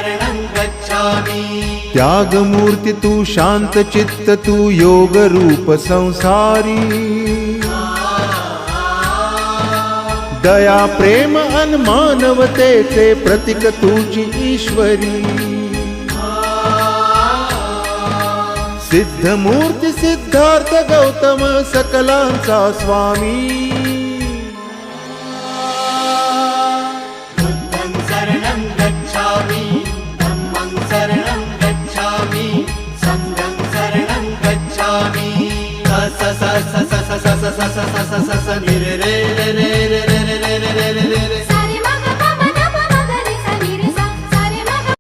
शरणं गच्छामि। त्यागमूर्ति तू शांत चित्त तू योग रूप संसारी। दया प्रेम अन मानवतेचे प्रतीक तुझी ईश्वरी। सिद्ध मूर्ती सिद्धार्थ गौतम सकलांचा स्वामी। बुद्धं शरणं गच्छामि, धम्मं शरणं गच्छामि, संघं शरणं गच्छामि। स स स स स स स स स स स स निर